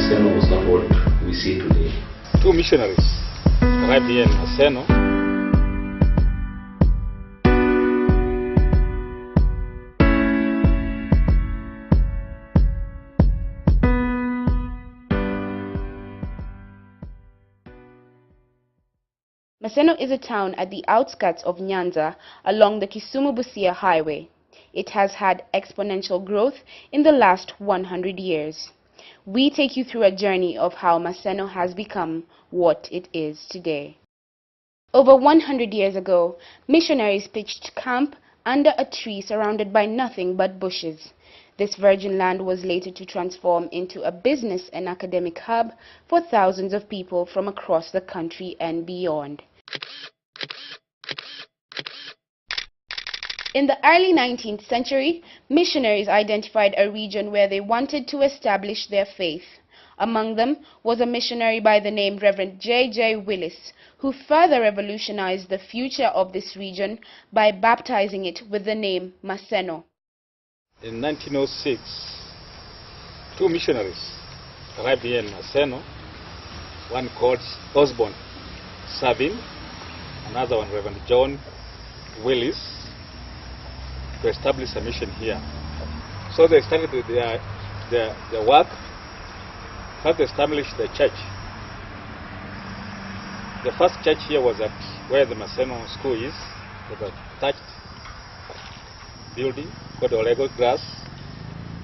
Oseno was not what we see today. Two missionaries arrived here in Maseno. Maseno is a town at the outskirts of Nyanza along the Kisumu-Busia highway. It has had exponential growth in the last 100 years. We take you through a journey of how Maseno has become what it is today. Over 100 years ago, missionaries pitched camp under a tree surrounded by nothing but bushes. This virgin land was later to transform into a business and academic hub for thousands of people from across the country and beyond. In the early 19th century, missionaries identified a region where they wanted to establish their faith. Among them was a missionary by the name Reverend J.J. Willis, who further revolutionized the future of this region by baptizing it with the name Maseno. In 1906, two missionaries arrived here in Maseno, one called Osborne Sabin, another one Reverend John Willis, to establish a mission here. So they started their work. First they established the church. The first church here was at where the Maseno school is. It was a thatched building called Olego Grass,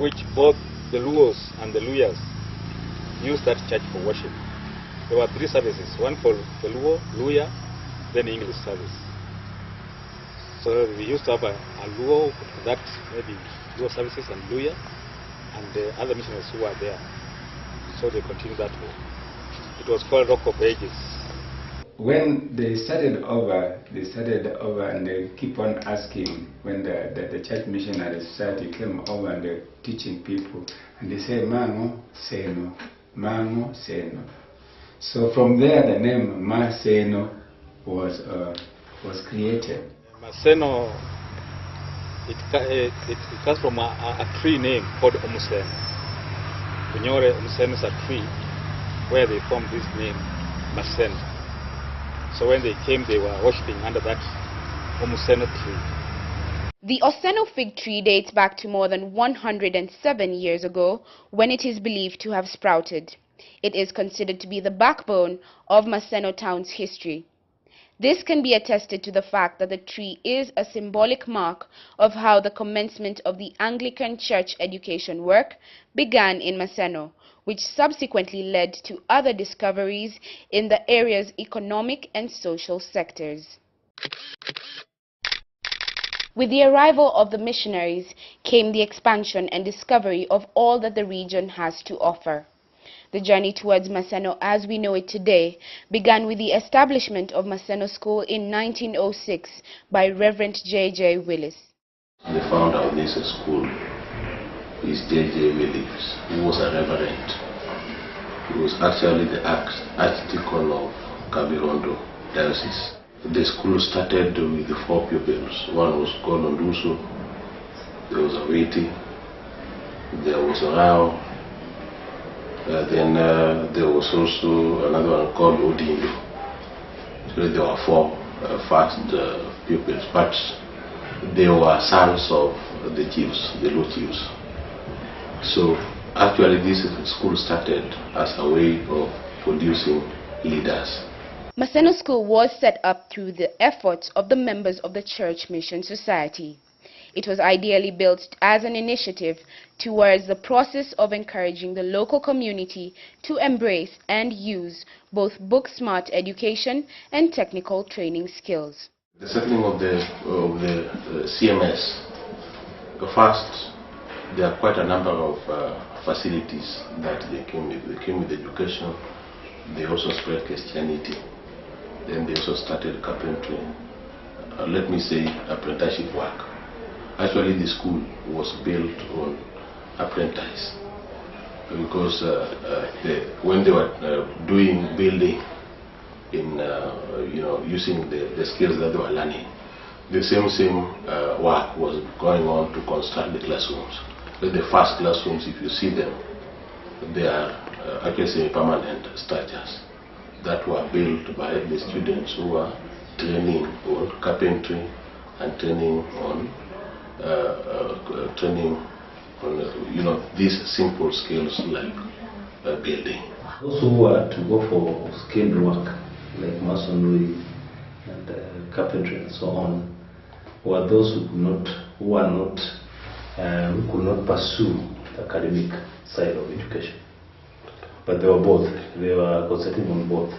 which both the Luos and the Luyas used that church for worship. There were three services, one for the Luo, Luya, then English service. So we used to have a Luo, that maybe Luo services and Luya, and the other missionaries who were there. So they continued that way. It was called Rock of Ages. When they started over and they keep on asking, when the church missionary society came over and they're teaching people, and they say, Mango, Seno, Mango, Seno. So from there the name Maseno was created. Maseno, it comes from a tree name called Omuseno. Bunyore Omuseno is a tree where they formed this name, Maseno. So when they came, they were worshipping under that Omuseno tree. The Oseno fig tree dates back to more than 107 years ago, when it is believed to have sprouted. It is considered to be the backbone of Maseno town's history. This can be attested to the fact that the tree is a symbolic mark of how the commencement of the Anglican Church education work began in Maseno, which subsequently led to other discoveries in the area's economic and social sectors. With the arrival of the missionaries came the expansion and discovery of all that the region has to offer. The journey towards Maseno as we know it today began with the establishment of Maseno School in 1906 by Reverend J.J. Willis. The founder of this school is J.J. Willis, who was a reverend. He was actually the archdeacon of Kavirondo Diocese. The school started with 4 pupils. One was called Onduso, there was a Witi, there was a Rao, then there was also another one called Odindo. So there were 4 first pupils, but they were sons of the chiefs, the low chiefs. So actually this school started as a way of producing leaders. Maseno School was set up through the efforts of the members of the Church Mission Society. It was ideally built as an initiative towards the process of encouraging the local community to embrace and use both book-smart education and technical training skills. The settling of the CMS, first, there are quite a number of facilities that they came with. They came with education. They also spread Christianity. Then they also started carpentry. Let me say apprenticeship work. Actually, the school was built on apprentice because when they were doing building in using the skills that they were learning, the same work was going on to construct the classrooms. The first classrooms, if you see them, they are I can say permanent structures that were built by the students who were training on carpentry and training on these simple skills like building. Those who were to go for skilled work like masonry and carpentry and so on were those who could not pursue the academic side of education. But they were both. They were concentrating on both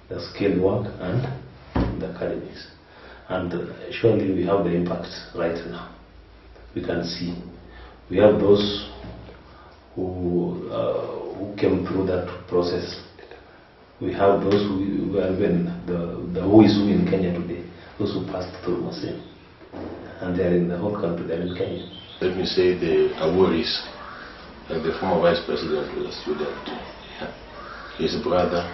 the skilled work and the academics. And surely we have the impact right now. We can see. We have those who came through that process. We have those who are even the who is who in Kenya today, those who passed through Maseno. And they are in the whole country, they are in Kenya. Let me say the awardees. The former vice president was a student here. His brother,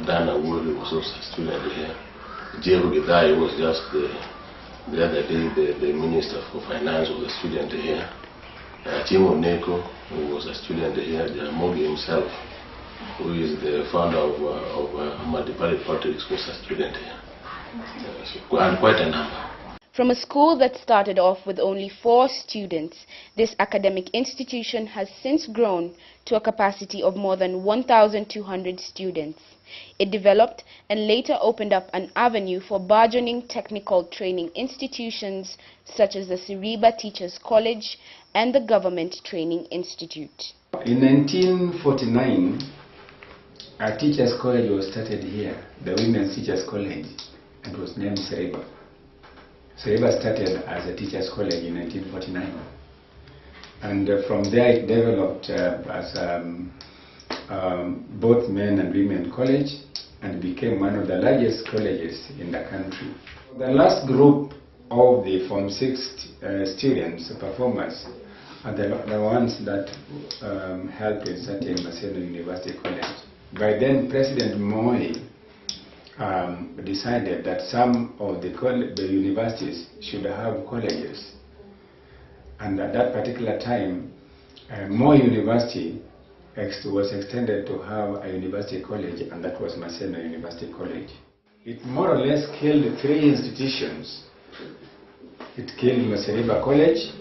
Dan Awuri, was also a student here. Jeru Gidai was just the other day the minister for finance was a student here. Chimo Neko, who was a student here. Jaramogi himself, who is the founder of multi-party politics, was a student here. And quite a number. From a school that started off with only 4 students, this academic institution has since grown to a capacity of more than 1,200 students. It developed and later opened up an avenue for burgeoning technical training institutions such as the Siriba Teachers College and the Government Training Institute. In 1949, a teachers college was started here, the Women's Teachers College, and it was named Siriba. Siriba started as a teachers college in 1949, and from there it developed as both men and women college, and became one of the largest colleges in the country. The last group of the Form 6 students, performers, are the ones that helped in starting Maseno University College. By then, President Moi decided that some of the universities should have colleges, and at that particular time Moi University was extended to have a university college, and that was Maseno University College. It more or less killed 3 institutions. It killed Maseriba College,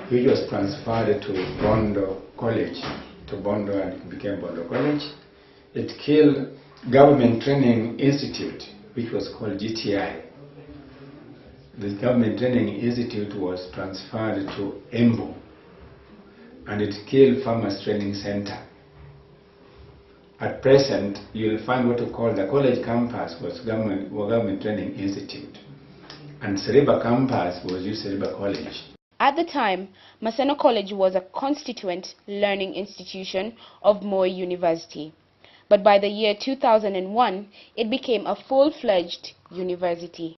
which was transferred to Bondo College, to Bondo, and it became Bondo College. It killed Government Training Institute, which was called GTI. The Government Training Institute was transferred to Embu, and it killed Farmers Training Center. At present, you'll find what we call the college campus was Government Training Institute, and Siriba campus was Siriba College. At the time, Maseno College was a constituent learning institution of Moi University. But by the year 2001, it became a full-fledged university.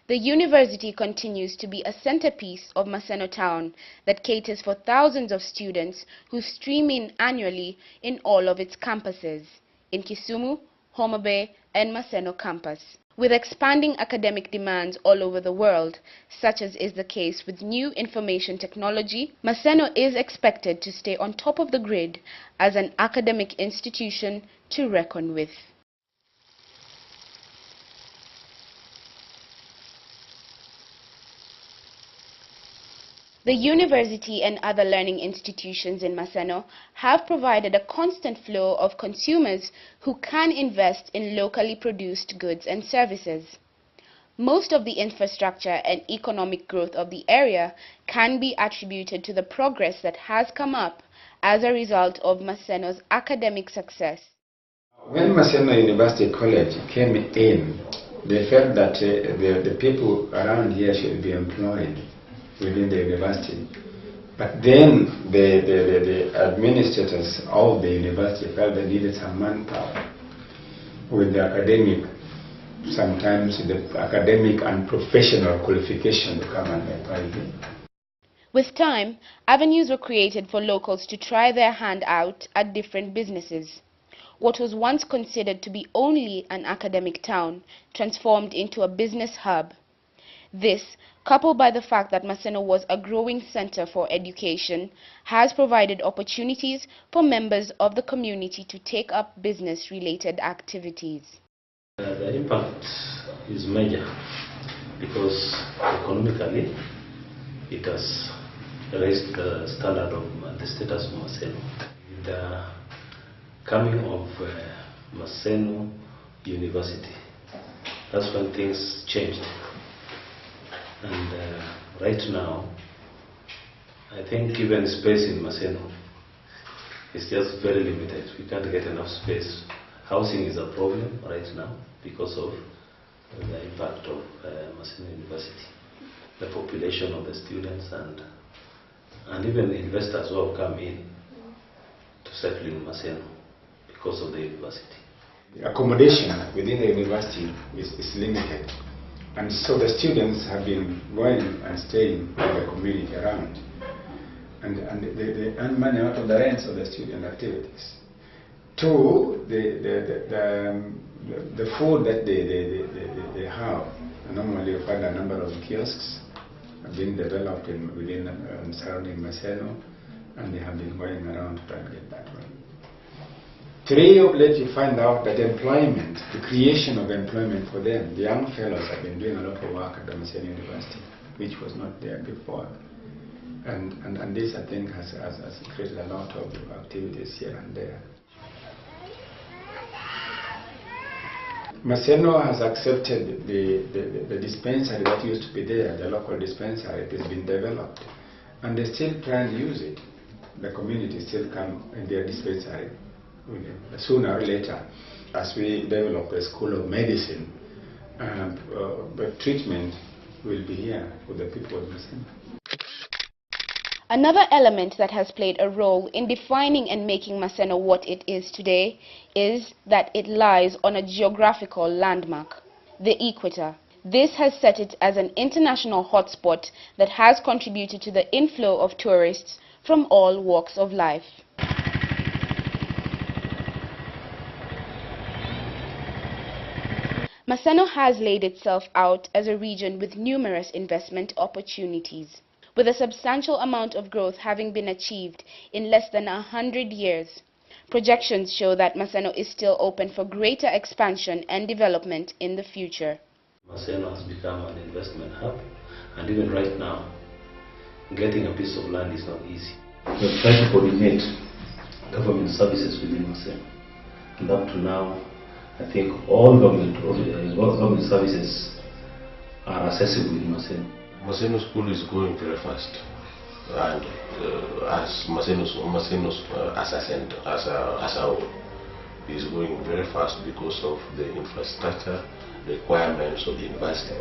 The university continues to be a centerpiece of Maseno town that caters for thousands of students who stream in annually in all of its campuses, in Kisumu, Homa Bay, and Maseno campus. With expanding academic demands all over the world, such as is the case with new information technology, Maseno is expected to stay on top of the grid as an academic institution to reckon with. The university and other learning institutions in Maseno have provided a constant flow of consumers who can invest in locally produced goods and services. Most of the infrastructure and economic growth of the area can be attributed to the progress that has come up as a result of Maseno's academic success. When Maseno University College came in, they felt that the people around here should be employed within the university. But then the administrators of the university felt they needed some manpower with the academic, sometimes the academic and professional qualification to come and employ them. With time, avenues were created for locals to try their hand out at different businesses. What was once considered to be only an academic town transformed into a business hub. This, coupled by the fact that Maseno was a growing center for education, has provided opportunities for members of the community to take up business-related activities. The impact is major because economically it has raised the standard of the status of Maseno. The coming of Maseno University, that's when things changed. And right now, I think even space in Maseno is just very limited. We can't get enough space. Housing is a problem right now because of the impact of Maseno University, the population of the students and even the investors who have come in to settle in Maseno because of the university. The accommodation within the university is limited, and so the students have been going and staying in the community around, and they earn money out of the rents of the student activities. Two, the food that they have, normally we've had a number of kiosks have been developed within and surrounding Maseno, and they have been going around to try and get that one. Three, of late you find out that employment, the creation of employment for them, the young fellows have been doing a lot of work at the Maseno University, which was not there before. And this, I think, has created a lot of activities here and there. Maseno has accepted the dispensary that used to be there, the local dispensary. It has been developed, and they still try and use it. The community still come in their dispensary. Sooner or later, as we develop the School of Medicine, the treatment will be here for the people of Maseno. Another element that has played a role in defining and making Maseno what it is today is that it lies on a geographical landmark, the equator. This has set it as an international hotspot that has contributed to the inflow of tourists from all walks of life. Maseno has laid itself out as a region with numerous investment opportunities, with a substantial amount of growth having been achieved in less than 100 years. Projections show that Maseno is still open for greater expansion and development in the future. Maseno has become an investment hub, and even right now, getting a piece of land is not easy. We're trying to coordinate government services within Maseno, and up to now, I think all government services are accessible in Maseno. Maseno school is growing very fast, and as Maseno as a center, as a whole, is growing very fast because of the infrastructure requirements of the university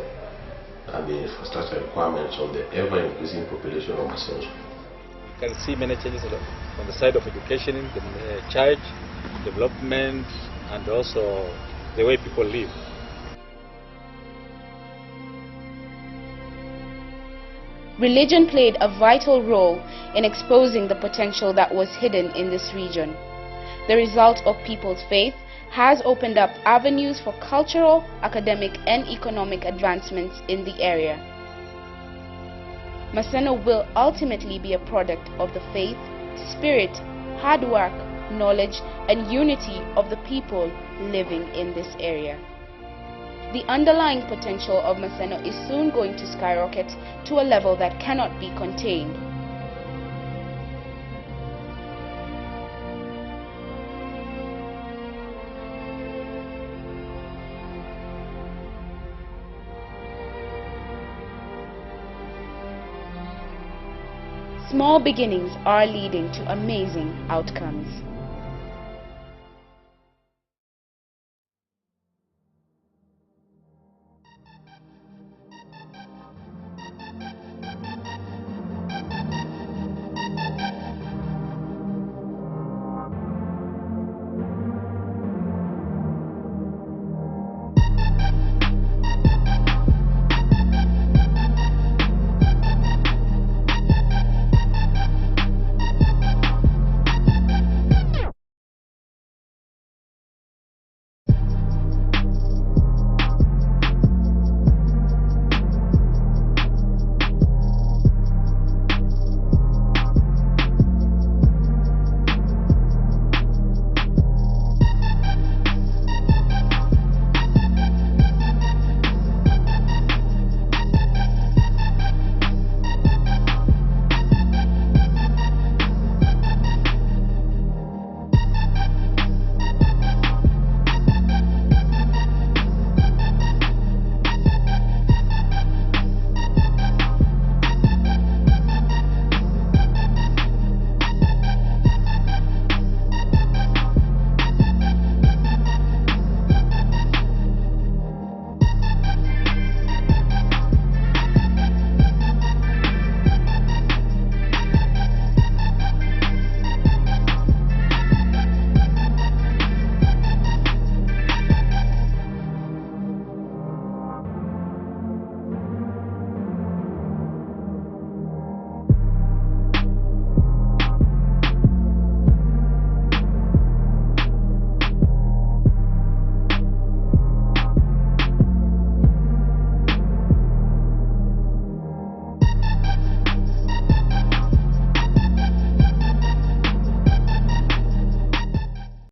and the infrastructure requirements of the ever-increasing population of Maseno school. You can see many changes on the side of education, the church, development, and also the way people live. Religion played a vital role in exposing the potential that was hidden in this region. The result of people's faith has opened up avenues for cultural, academic, and economic advancements in the area. Maseno will ultimately be a product of the faith, spirit, hard work, knowledge, and unity of the people living in this area. The underlying potential of Maseno is soon going to skyrocket to a level that cannot be contained. Small beginnings are leading to amazing outcomes.